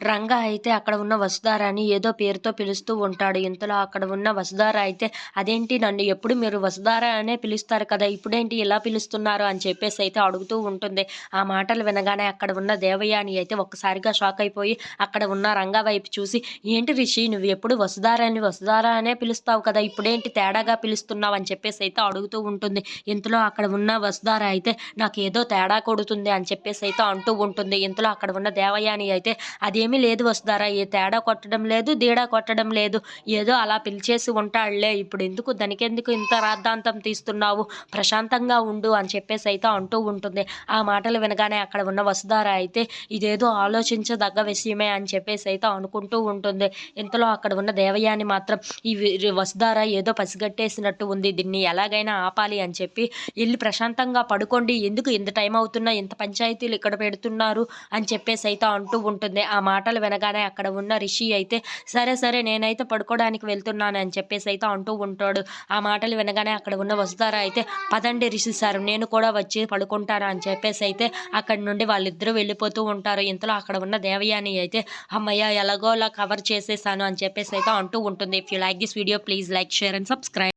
రంగా అయితే అక్కడ ఉన్న వసుధారాని ఏదో పేరుతో పిలుస్తూ ఉంటాడు. ఇంతలో అక్కడ ఉన్న వసుధార అయితే, "అదేంటి నన్ను ఎప్పుడు మీరు వసుధార అనే పిలుస్తారు కదా! ఇప్పుడేంటి ఇలా పిలుస్తున్నారు?" అని చెప్పేసైతే అడుగుతూ ఉంటుంది. ఆ మాటలు వినగానే అక్కడ ఉన్న దేవయాని అయితే ఒక్కసారిగా షాక్ అయిపోయి అక్కడ ఉన్న రంగా వైపు చూసి, "ఏంటి రిషి నువ్వు ఎప్పుడు వసుధార అనే పిలుస్తావు కదా! ఇప్పుడేంటి తేడాగా పిలుస్తున్నావు?" అని చెప్పేసైతే అడుగుతూ ఉంటుంది. ఇంతలో అక్కడ ఉన్న వసుధార అయితే, "నాకేదో తేడా కొడుతుంది" అని చెప్పేసైతే అంటూ ఉంటుంది. ఇంతలో అక్కడ ఉన్న దేవయాని అయితే, "అదేమీ లేదు వసుధార. ఏ తేడా కొట్టడం లేదు, దీడా కొట్టడం లేదు. ఏదో అలా పిలిచేసి ఉంటాడులే. ఇప్పుడెందుకు దానికెందుకు ఇంత రాద్ధాంతం తీస్తున్నావు? ప్రశాంతంగా ఉండు" అని చెప్పేసైతే అంటూ ఉంటుంది. ఆ మాటలు వినగానే అక్కడ ఉన్న వసుధార అయితే, ఇదేదో ఆలోచించదగ్గ విషయమే అని చెప్పేసైతే అనుకుంటూ ఉంటుంది. ఇంతలో అక్కడ ఉన్న దేవయాని మాత్రం, ఈ వసుధార ఏదో పసిగట్టేసినట్టు ఉంది. దీన్ని ఎలాగైనా ఆపాలి అని చెప్పి, "ఎళ్లి ప్రశాంతంగా పడుకోండి. ఎందుకు ఇంత టైం అవుతున్నా ఇంత పంచాయతీలు ఇక్కడ పెడుతున్నారు" అని చెప్పేసైతే అంటూ ఉంటుంది. ఆ మాటలు వినగానే అక్కడ ఉన్న రిషి అయితే, "సరే, సరే నేనైతే పడుకోవడానికి వెళ్తున్నాను" అని చెప్పేసైతే అంటూ ఉంటాడు. ఆ మాటలు వినగానే అక్కడ ఉన్న వసుధార అయితే, "పదండి రిషి సార్ నేను కూడా వచ్చి పడుకుంటాను" అని చెప్పేసైతే అక్కడి నుండి వాళ్ళిద్దరూ వెళ్ళిపోతూ ఉంటారు. ఇంతలో అక్కడ ఉన్న దేవయాని అయితే, "హమ్మయ్య! ఎలాగోలా కవర్ చేసేసాను" అని చెప్పేసైతే అంటూ ఉంటుంది. If you like this video please like, share and subscribe.